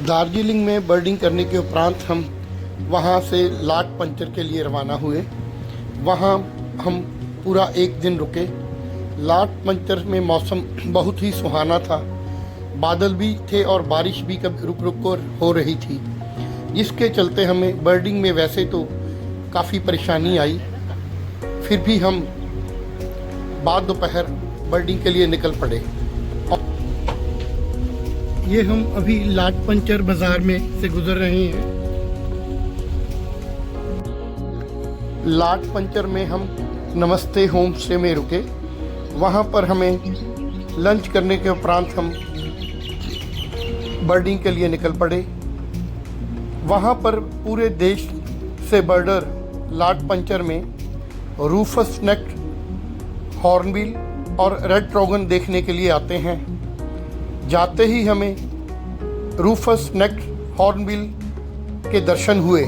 दार्जिलिंग में बर्डिंग करने के उपरांत हम वहाँ से लाट पंचर के लिए रवाना हुए। वहाँ हम पूरा एक दिन रुके। लाट पंचर में मौसम बहुत ही सुहाना था। बादल भी थे और बारिश भी कभी रुक रुक कर हो रही थी, जिसके चलते हमें बर्डिंग में वैसे तो काफ़ी परेशानी आई। फिर भी हम बाद दोपहर बर्डिंग के लिए निकल पड़े। ये हम अभी लाट पंचर बाज़ार में से गुजर रहे हैं। लाट पंचर में हम नमस्ते होम स्टे में रुके। वहाँ पर हमें लंच करने के उपरांत हम बर्डिंग के लिए निकल पड़े। वहाँ पर पूरे देश से बर्डर लाट पंचर में रूफस नेक्ड हॉर्नबिल और रेड ट्रोगन देखने के लिए आते हैं। जाते ही हमें रूफस नेक्ड हॉर्नबिल के दर्शन हुए।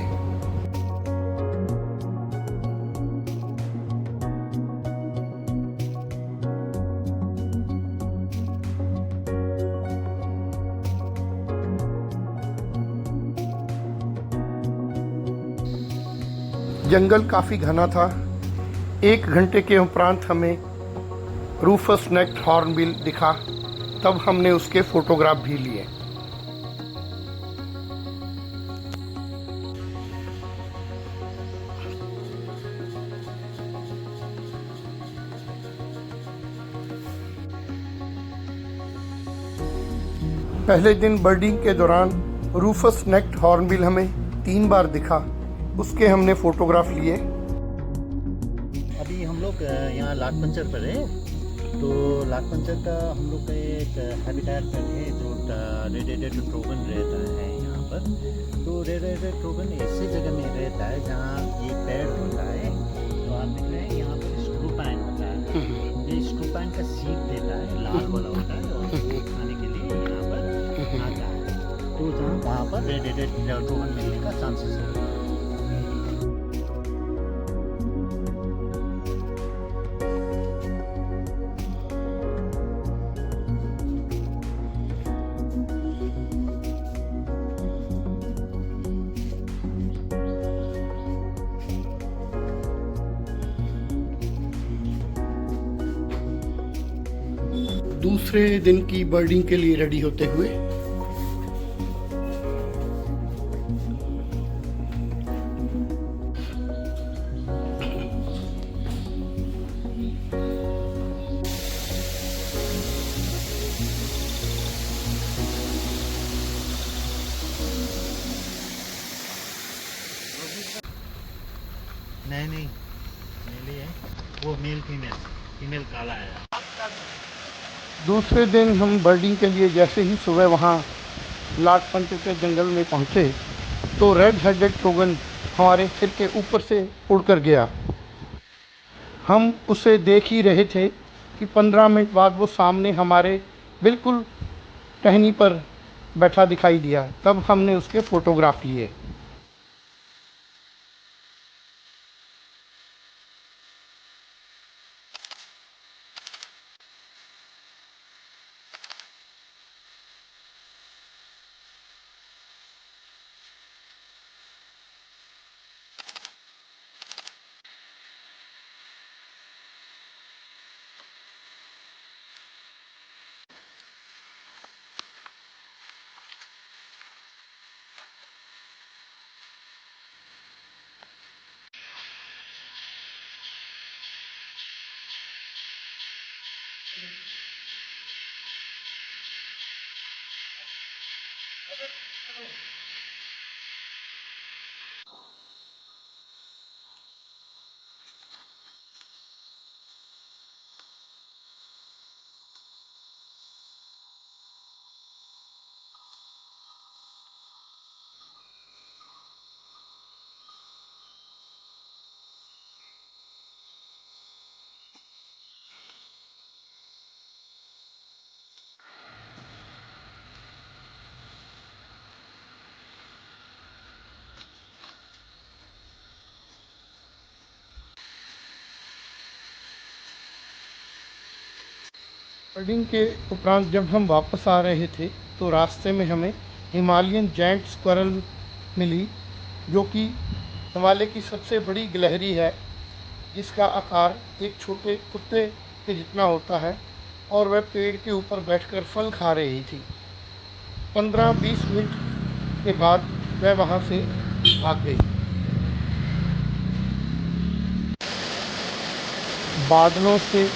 जंगल काफ़ी घना था। 1 घंटे के उपरांत हमें रूफस नेक्ड हॉर्नबिल दिखा। तब हमने उसके फ़ोटोग्राफ भी लिए। पहले दिन बर्डिंग के दौरान रूफस नेक्ड हॉर्नबिल हमें 3 बार दिखा। उसके हमने फ़ोटोग्राफ लिए। अभी हम लोग यहाँ लाट पंचर पर है। तो लाट पंचर का हम लोग का एक हैबिटेट है जो रेड ट्रोगन रहता है यहाँ पर। तो रेड ट्रोगन ऐसी जगह में रहता है जहाँ ये पेड़ होता है। तो आप देख रहे हैं यहाँ पर स्क्रूपाइन होता है। ये स्क्रूपाइन का सीड देता है, लाल वाला होता है, और वो खाने के लिए यहाँ पर आता है। तो जहाँ वहाँ पर रेड ट्रोगन मिलने का चांसेस है। दूसरे दिन की बर्डिंग के लिए रेडी होते हुए नहीं मेल ही है वो। फीमेल काला है। दूसरे दिन हम बर्डिंग के लिए जैसे ही सुबह वहाँ लाट पंचर के जंगल में पहुँचे तो रेड हेडेड ट्रोगन हमारे सिर के ऊपर से उड़कर गया। हम उसे देख ही रहे थे कि 15 मिनट बाद वो सामने हमारे बिल्कुल टहनी पर बैठा दिखाई दिया। तब हमने उसके फ़ोटोग्राफ लिए। बर्डिंग के उपरांत जब हम वापस आ रहे थे तो रास्ते में हमें हिमालयन जायंट स्क्वायरल मिली, जो कि हिमालय की सबसे बड़ी गिलहरी है, जिसका आकार एक छोटे कुत्ते के जितना होता है, और वह पेड़ के ऊपर बैठकर फल खा रही थी। 15-20 मिनट के बाद वह वहाँ से भाग गई। बादलों से,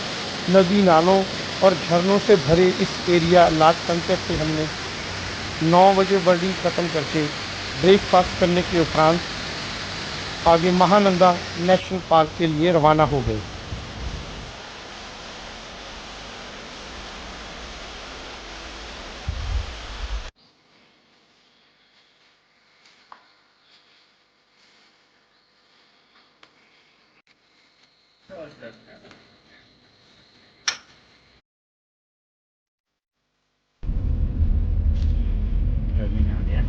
नदी नालों और झरनों से भरे इस एरिया लाटपंचर से हमने 9 बजे बर्डिंग ख़त्म करके ब्रेकफास्ट करने के उपरांत आगे महानंदा नेशनल पार्क के लिए रवाना हो गए। गर्मी में आ गया।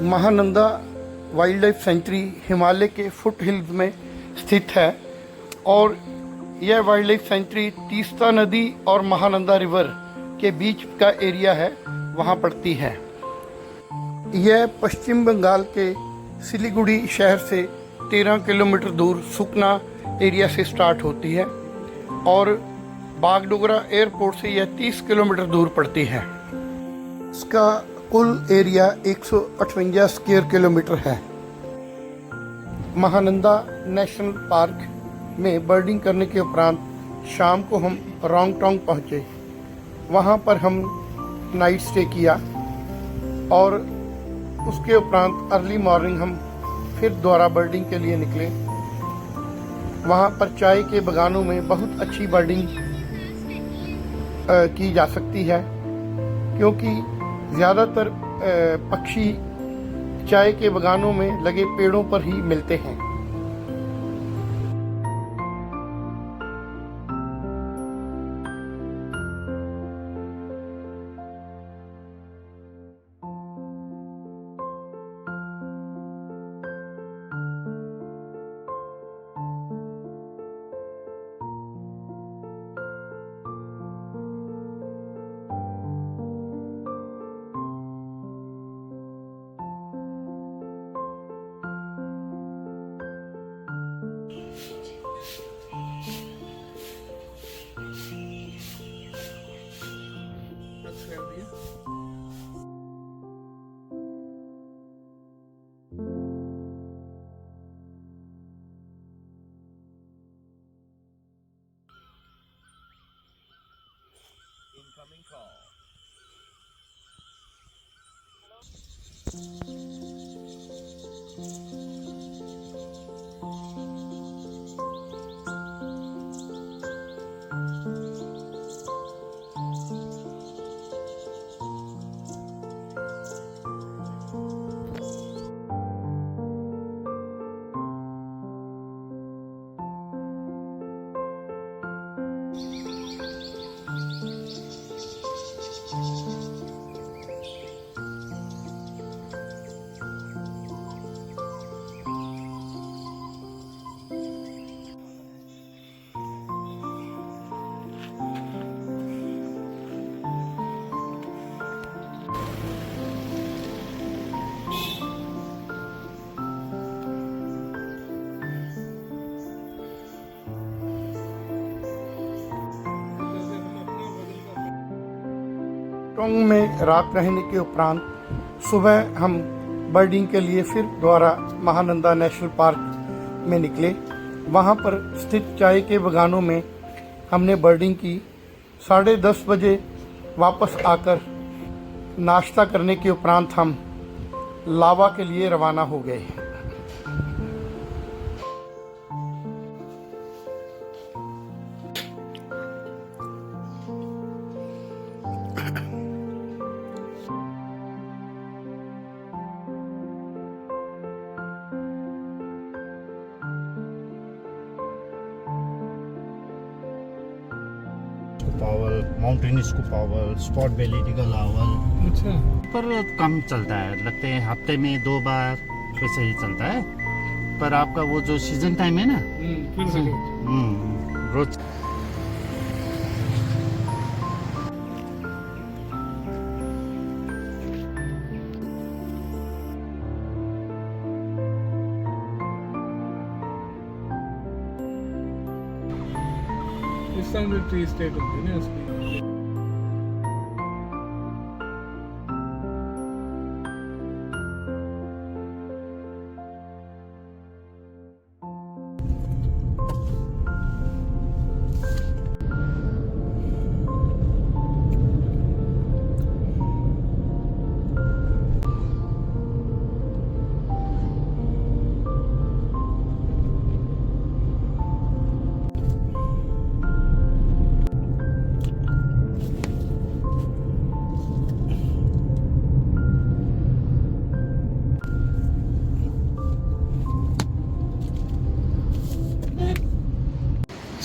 Mahananda wild life sanctuary Himalaya के फुट हिल्स में स्थित है, और यह वाइल्ड लाइफ सेंचुरी तीस्ता नदी और महानंदा रिवर के बीच का एरिया है, वहाँ पड़ती है। यह पश्चिम बंगाल के सिलीगुड़ी शहर से 13 किलोमीटर दूर सुकना एरिया से स्टार्ट होती है, और बागडोगरा एयरपोर्ट से यह 30 किलोमीटर दूर पड़ती है। इसका कुल एरिया 158 स्क्वायर किलोमीटर है। महानंदा नेशनल पार्क में बर्डिंग करने के उपरांत शाम को हम रोंगटोंग पहुँचे। वहाँ पर हम नाइट स्टे किया, और उसके उपरांत अर्ली मॉर्निंग हम फिर दोबारा बर्डिंग के लिए निकले। वहाँ पर चाय के बागानों में बहुत अच्छी बर्डिंग की जा सकती है, क्योंकि ज़्यादातर पक्षी चाय के बागानों में लगे पेड़ों पर ही मिलते हैं। Incoming call. पतंग में रात रहने के उपरांत सुबह हम बर्डिंग के लिए फिर दोबारा महानंदा नेशनल पार्क में निकले। वहाँ पर स्थित चाय के बागानों में हमने बर्डिंग की। 10:30 बजे वापस आकर नाश्ता करने के उपरांत हम लावा के लिए रवाना हो गए। पावल, माउंटेनिस को पावल, स्पॉट बेली ईगल आवर अच्छा पर कम चलता है, लगते हैं हफ्ते में 2 बार वैसे ही चलता है। पर आपका वो जो सीजन टाइम है ना, फिर से रोज इस टाइम टी स्टेट होती है ना उसकी।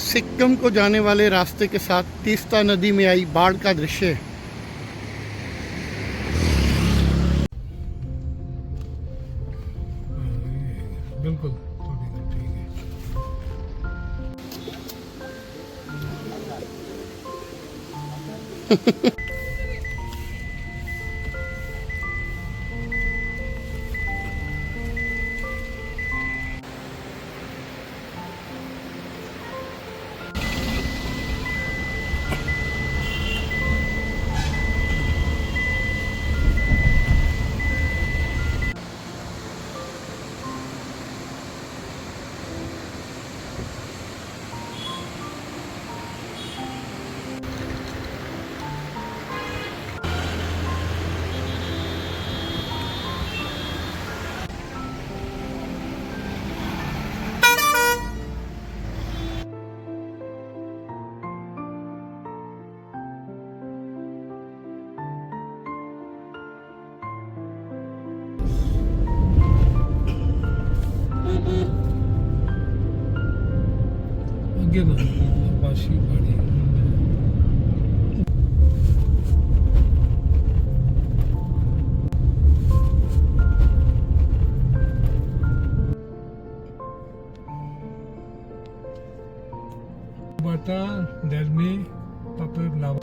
सिक्किम को जाने वाले रास्ते के साथ तीस्ता नदी में आई बाढ़ का दृश्य। बिल्कुल ठीक है। आगे ना वाशी पहाड़ी बाटा डेल्मी पपर लावा।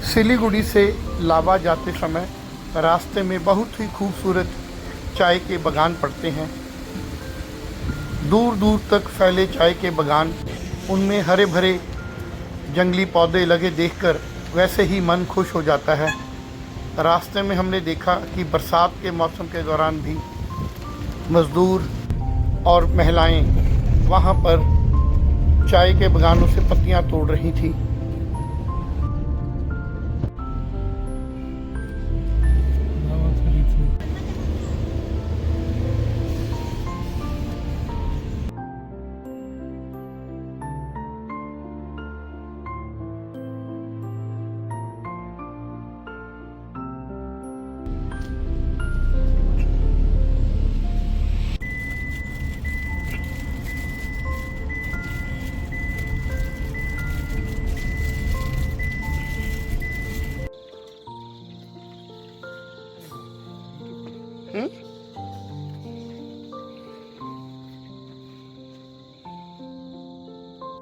सिलीगुड़ी से लावा जाते समय रास्ते में बहुत ही खूबसूरत चाय के बागान पड़ते हैं। दूर दूर तक फैले चाय के बागान, उनमें हरे भरे जंगली पौधे लगे देखकर वैसे ही मन खुश हो जाता है। रास्ते में हमने देखा कि बरसात के मौसम के दौरान भी मज़दूर और महिलाएं वहाँ पर चाय के बागानों से पत्तियाँ तोड़ रही थी। लावा खरीद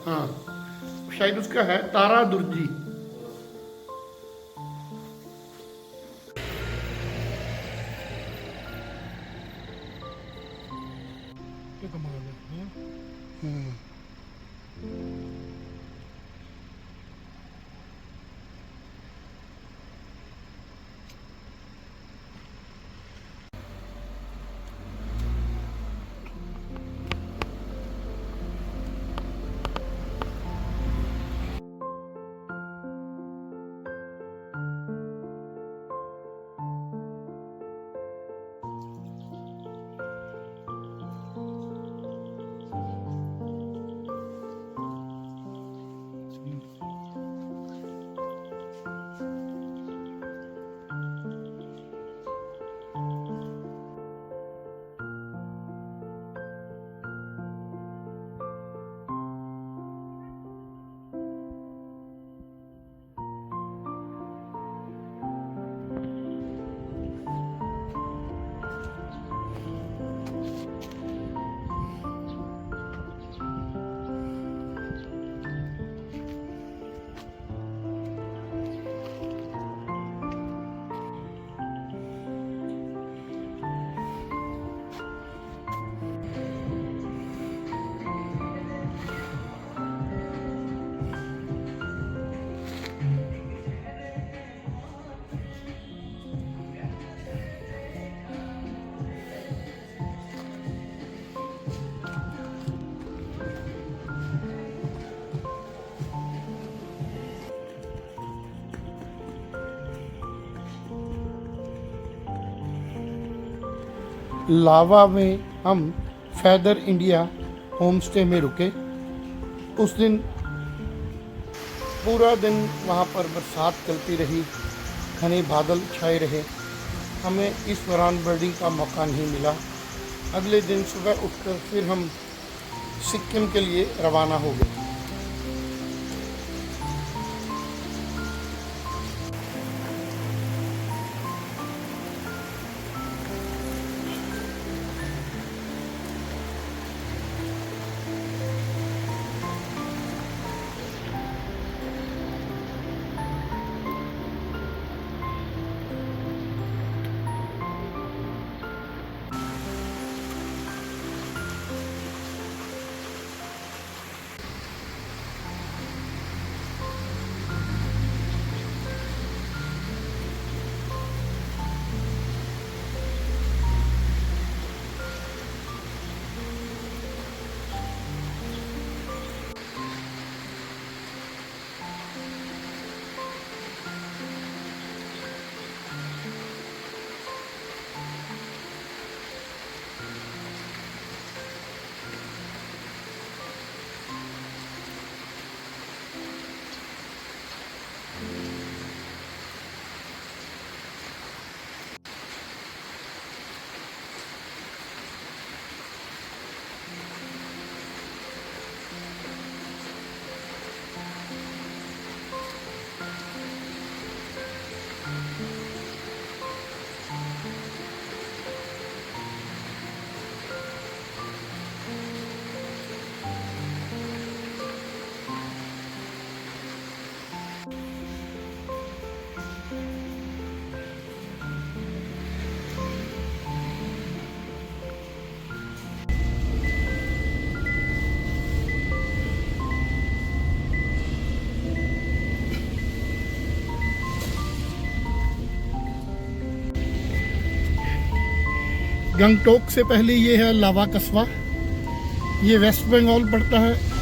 हाँ, शायद उसका है तारा दुर्जी। क्या कमाल है, हाँ? लावा में हम फैदर इंडिया होम स्टे में रुके। उस दिन पूरा दिन वहाँ पर बरसात चलती रही, घने बादल छाए रहे, हमें इस दौरान बर्डिंग का मौका नहीं मिला। अगले दिन सुबह उठकर फिर हम सिक्किम के लिए रवाना हो गए। गंगटोक से पहले ये है लावा कस्बा। ये वेस्ट बंगाल पड़ता है।